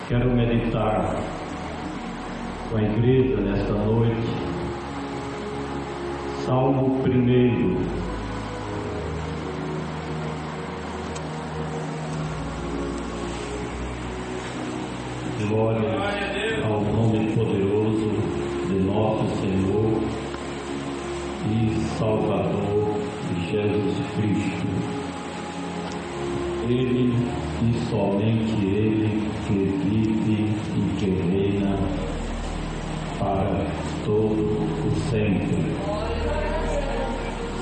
Quero meditar com a igreja nesta noite, Salmo 1. Glória ao nome poderoso de nosso Senhor e Salvador Jesus Cristo. Ele e somente Ele que vive e que reina para todo o sempre.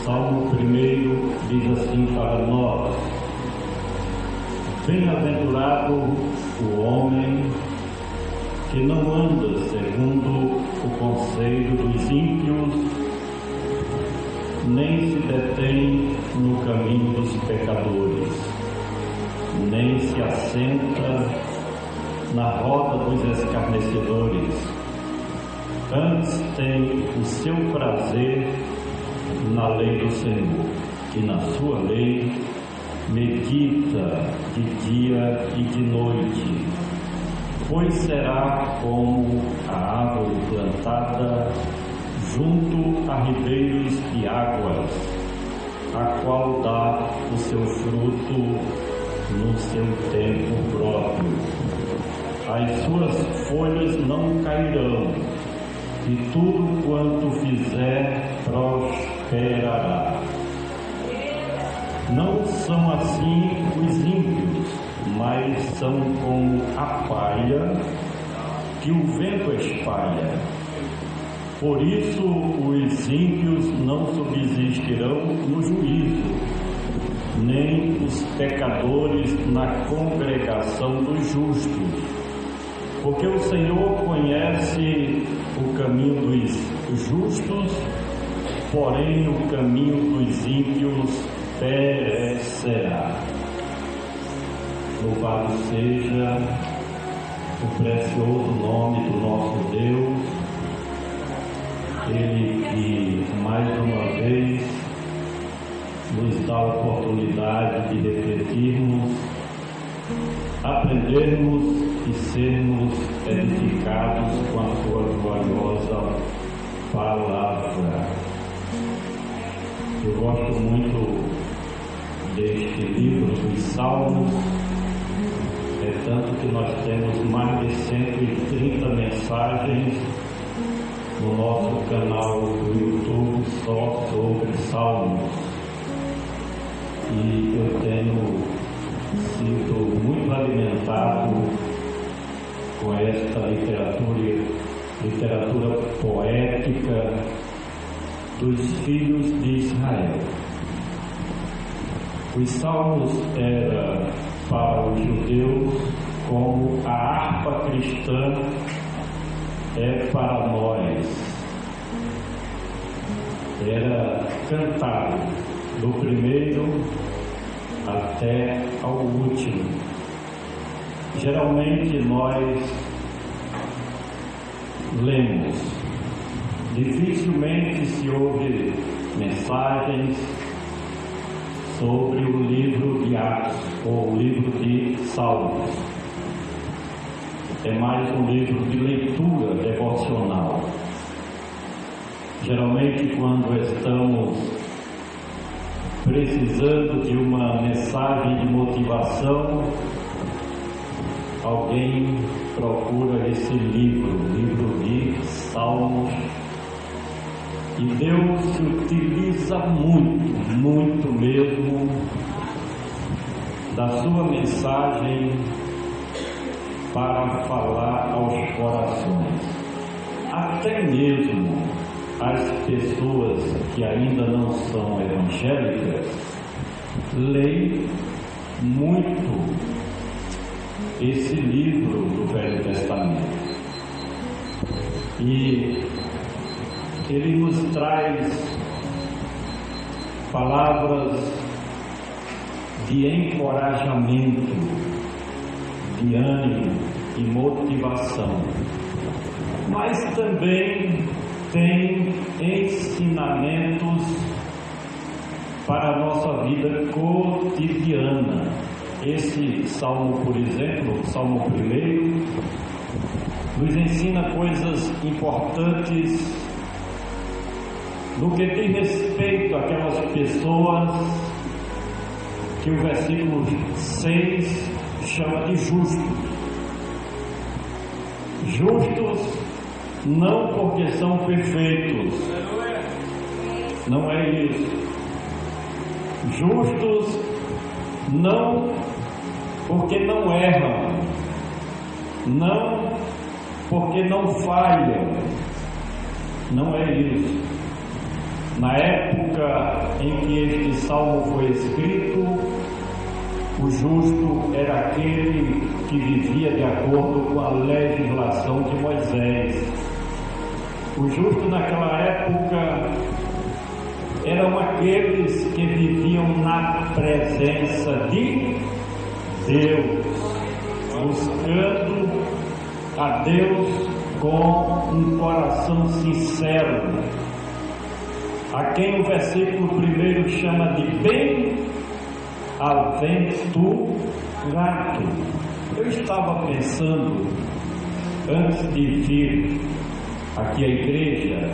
Salmo 1 diz assim para nós: Bem-aventurado o homem que não anda segundo o conselho dos ímpios, nem se detém no caminho dos pecadores, nem se assenta na roda dos escarnecedores. Antes tem o seu prazer na lei do Senhor, e na sua lei medita de dia e de noite. Pois será como a árvore plantada junto a ribeiros de águas, a qual dá o seu fruto no seu tempo próprio. As suas folhas não cairão, e tudo quanto fizer prosperará. Não são assim os ímpios, mas são como a palha que o vento espalha. Por isso os ímpios não subsistirão no juízo, nem os pecadores na congregação dos justos. Porque o Senhor conhece o caminho dos justos, porém o caminho dos ímpios perecerá. Louvado seja o precioso nome do nosso Deus, Ele que mais uma vez nos dá a oportunidade de refletirmos, aprendermos e sermos edificados com a sua gloriosa palavra. Eu gosto muito deste livro dos Salmos, é tanto que nós temos mais de 130 mensagens no nosso canal do YouTube só sobre Salmos. E eu tenho sido muito alimentado com esta literatura poética dos filhos de Israel. Os Salmos eram para os judeus como a harpa cristã é para nós. Era cantado do primeiro até ao último. Geralmente nós lemos, dificilmente se ouve mensagens sobre o livro de Atos ou o livro de Salmos. É mais um livro de leitura devocional. Geralmente quando estamos precisando de uma mensagem de motivação, alguém procura esse livro de Salmos, e Deus se utiliza muito mesmo da sua mensagem para falar aos corações. Até mesmo as pessoas que ainda não são evangélicas leem muito esse livro do Velho Testamento. E ele nos traz palavras de encorajamento, de ânimo e motivação, mas também tem ensinamentos para a nossa vida cotidiana. Esse salmo, por exemplo, o Salmo 1, ensina coisas importantes no que diz respeito àquelas pessoas que o versículo 6 chama de justos. Justos não porque são perfeitos, não é isso. Justos não porque não erram, não porque não falham, não é isso. Na época em que este salmo foi escrito, o justo era aquele que vivia de acordo com a legislação de Moisés. O justo naquela época eram aqueles que viviam na presença de Deus, buscando a Deus com um coração sincero, a quem o versículo 1 chama de bem-aventurado. Eu estava pensando, antes de vir aqui à igreja,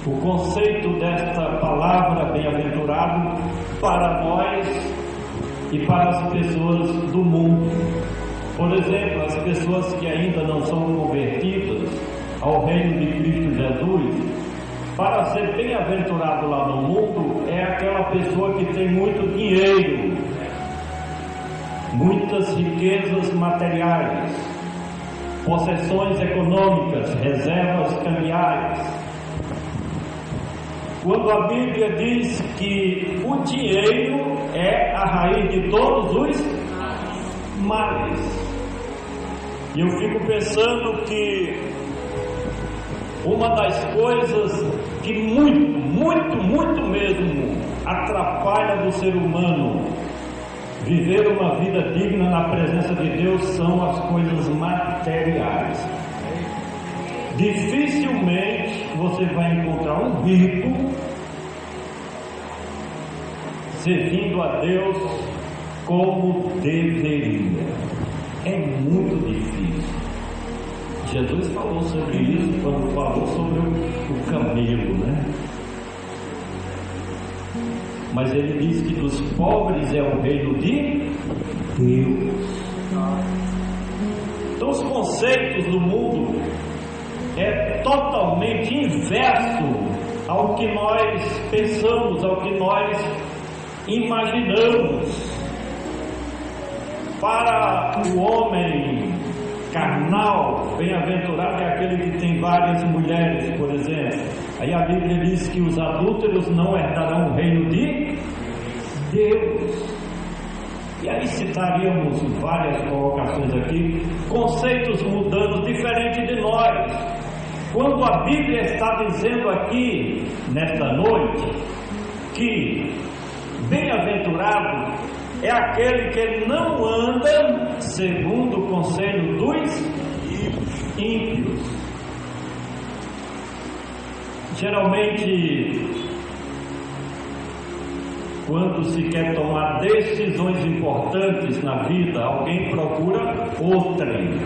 o conceito desta palavra bem-aventurado para nós e para as pessoas do mundo. Por exemplo, as pessoas que ainda não são convertidas ao reino de Cristo Jesus, para ser bem-aventurado lá no mundo, é aquela pessoa que tem muito dinheiro, muitas riquezas materiais, possessões econômicas, reservas cambiais. Quando a Bíblia diz que o dinheiro é a raiz de todos os males, e eu fico pensando que uma das coisas que muito mesmo atrapalha do ser humano viver uma vida digna na presença de Deus são as coisas materiais. Dificilmente você vai encontrar um rico servindo a Deus como deveria. É muito difícil. Jesus falou sobre isso quando falou sobre o camelo, né? Mas ele diz que dos pobres é o reino de Deus. Então os conceitos do mundo é totalmente inverso ao que nós pensamos, ao que nós imaginamos. Para o homem carnal, bem-aventurado é aquele que tem várias mulheres, por exemplo. Aí a Bíblia diz que os adúlteros não herdarão o reino de Deus. E aí citaríamos várias colocações aqui, conceitos mudando diferente de nós. Quando a Bíblia está dizendo aqui, nesta noite, que bem-aventurado é aquele que não anda segundo o conselho dos ímpios. Geralmente, quando se quer tomar decisões importantes na vida, alguém procura outrem.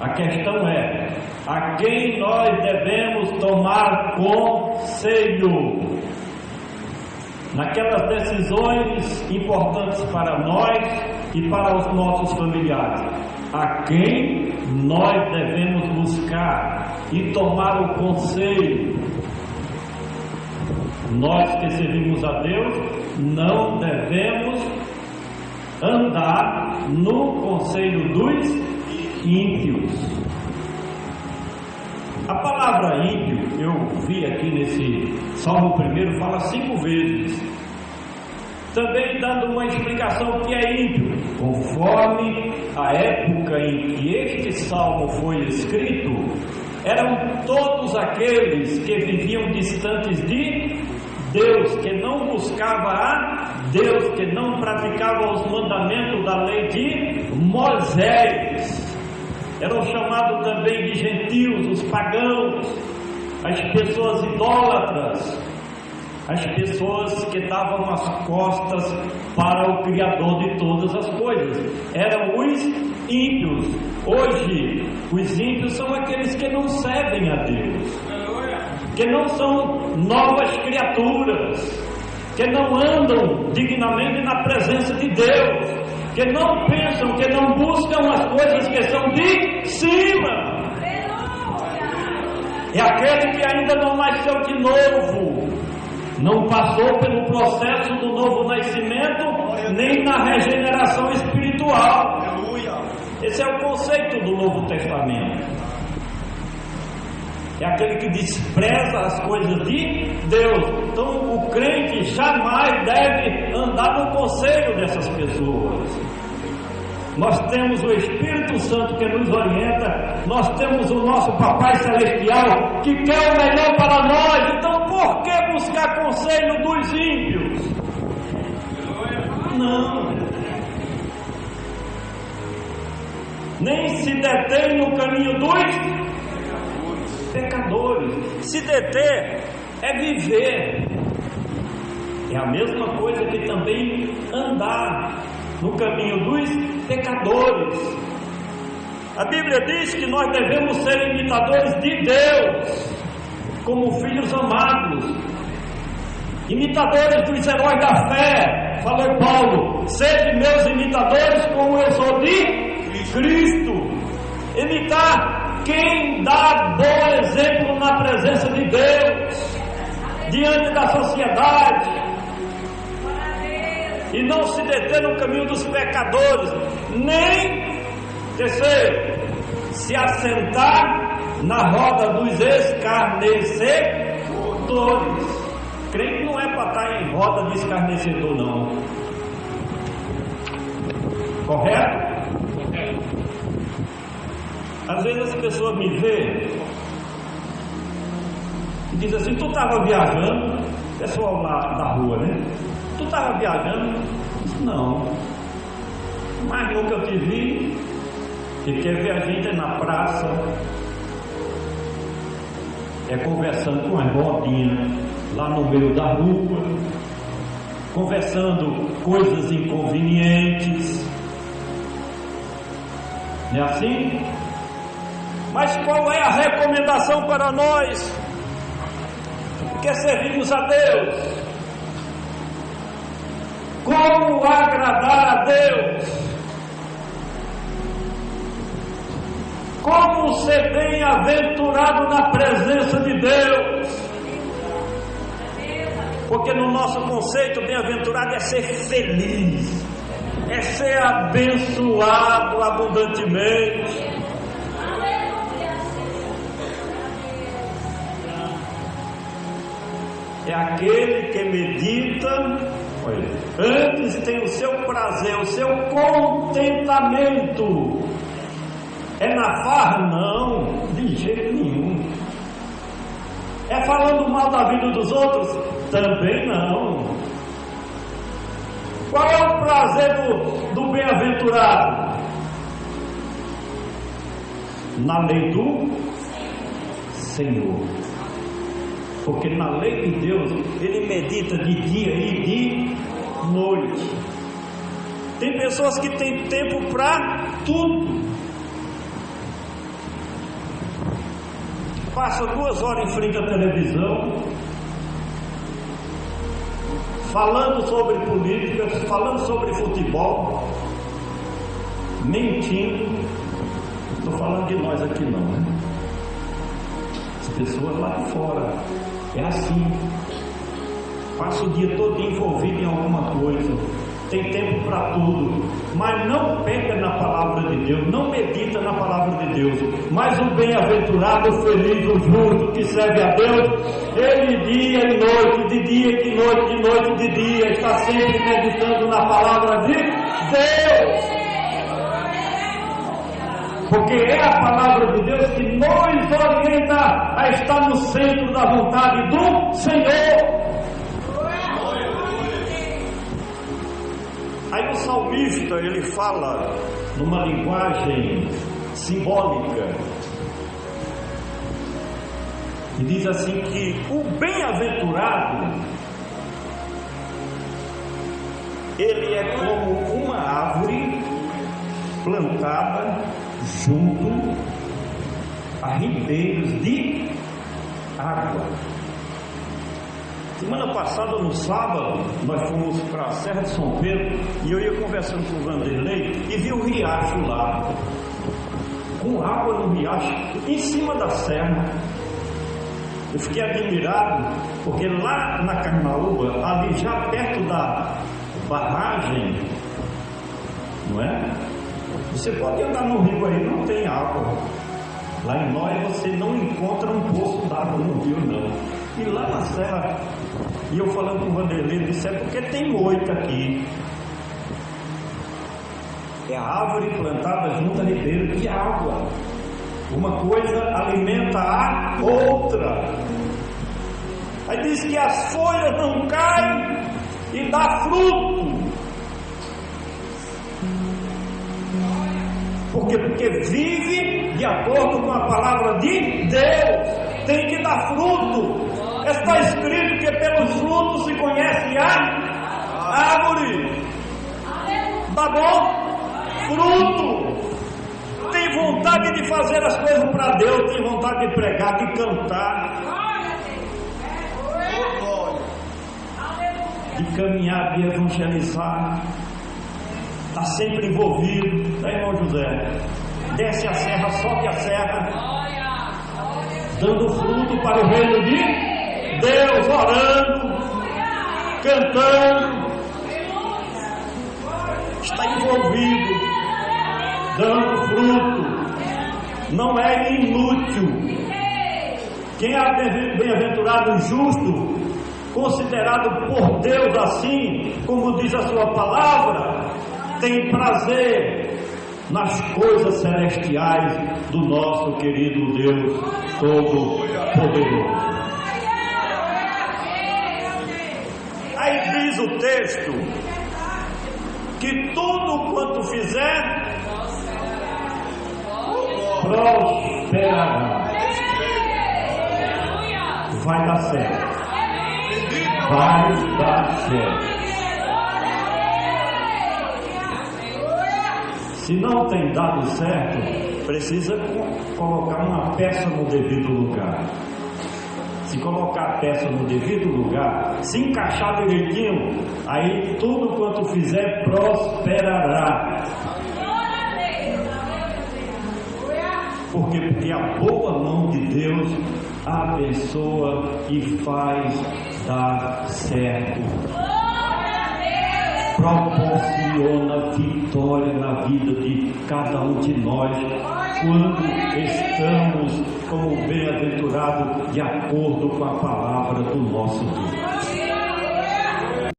A questão é: a quem nós devemos tomar conselho naquelas decisões importantes para nós e para os nossos familiares? A quem nós devemos buscar e tomar o conselho? Nós que servimos a Deus não devemos andar no conselho dos ímpios. A palavra ímpio, eu vi aqui nesse Salmo 1, fala 5 vezes, também dando uma explicação do que é ímpio. Conforme a época em que este Salmo foi escrito, eram todos aqueles que viviam distantes de Deus, que não buscava a Deus, que não praticava os mandamentos da lei de Moisés. Eram chamados também de gentios, os pagãos, as pessoas idólatras, as pessoas que davam as costas para o Criador de todas as coisas. Eram os ímpios. Hoje, os ímpios são aqueles que não servem a Deus, que não são novas criaturas, que não andam dignamente na presença de Deus, que não pensam, que não buscam as coisas que são de cima. É aquele que ainda não nasceu de novo, não passou pelo processo do novo nascimento, nem na regeneração espiritual. Esse é o conceito do Novo Testamento. É aquele que despreza as coisas de Deus. Então o crente jamais deve andar no conselho dessas pessoas. Nós temos o Espírito Santo que nos orienta, nós temos o nosso Papai Celestial que quer o melhor para nós. Então por que buscar conselho dos ímpios? Não. Nem se detém no caminho dos pecadores. Se deter é viver. É a mesma coisa que também andar no caminho dos pecadores. A Bíblia diz que nós devemos ser imitadores de Deus, como filhos amados, imitadores dos heróis da fé. Falou Paulo: sejam meus imitadores como eu sou de Cristo. Imitar quem dá bom exemplo na presença de Deus, diante da sociedade, e não se deter no caminho dos pecadores, nem, terceiro, se assentar na roda dos escarnecedores. Crente não é para estar em roda de escarnecedor, não. Correto? Às vezes as pessoas me veem e dizem assim: tu estava viajando, pessoal lá da rua, né? Tu estava viajando? Não. Mas nunca eu te vi. E quer ver a gente na praça, é conversando com as rodinhas lá no meio da rua, conversando coisas inconvenientes. Não é assim? Mas qual é a recomendação para nós que servimos a Deus? Como agradar a Deus? Como ser bem-aventurado na presença de Deus? Porque no nosso conceito, bem-aventurado é ser feliz, é ser abençoado abundantemente. É aquele que medita, olha, antes tem o seu prazer, o seu contentamento. É na farra? Não, de jeito nenhum. É falando mal da vida dos outros? Também não. Qual é o prazer do bem-aventurado? Na lei do Senhor. Porque na lei de Deus ele medita de dia e de noite. Tem pessoas que têm tempo para tudo. Passa 2 horas em frente à televisão, falando sobre política, falando sobre futebol, mentindo. Não estou falando de nós aqui não, né? As pessoas lá de fora é assim, passa o dia todo envolvido em alguma coisa, tem tempo para tudo, mas não peca na palavra de Deus, não medita na palavra de Deus. Mas o bem-aventurado, o feliz, o justo que serve a Deus, ele dia e noite, de dia e noite, de noite e de dia, está sempre meditando na palavra de Deus. Porque é a palavra de Deus que nos orienta a estar no centro da vontade do Senhor. Aí o salmista, ele fala numa linguagem simbólica e diz assim que o bem-aventurado, ele é como uma árvore plantada junto a ribeiros de água. Semana passada, no sábado, nós fomos para a Serra de São Pedro e eu ia conversando com o Vanderlei e vi o riacho lá, com água no riacho, em cima da serra. Eu fiquei admirado, porque lá na Carnaúba, ali já perto da barragem, não é? Você pode andar no rio aí, não tem água. Lá em Nóia você não encontra um poço d'água no rio, não. E lá na serra, e eu falando com o Vanderlei, ele disse, é porque tem moita aqui. É a árvore plantada junto a ribeiro de água. Uma coisa alimenta a outra. Aí diz que as folhas não caem e dá fruto. Porque vive de acordo com a palavra de Deus. Tem que dar fruto. Está escrito que pelos frutos se conhece a árvore. Tá bom? Fruto. Tem vontade de fazer as coisas para Deus, tem vontade de pregar, de cantar, de caminhar, de evangelizar. Está sempre envolvido, né, irmão José? Desce a serra, sobe a serra, dando fruto para o reino de Deus, orando, cantando, está envolvido, dando fruto, não é inútil. Quem é bem-aventurado, justo, considerado por Deus assim, como diz a sua palavra, tem prazer nas coisas celestiais do nosso querido Deus Todo-Poderoso. Aí diz o texto que tudo quanto fizer prosperará. Vai dar certo. Vai dar certo. Se não tem dado certo, precisa colocar uma peça no devido lugar. Se colocar a peça no devido lugar, se encaixar direitinho, aí tudo quanto fizer prosperará. Porque a boa mão de Deus abençoa e faz dar certo. Proporciona vitória na vida de cada um de nós quando estamos como bem-aventurado de acordo com a palavra do nosso Deus.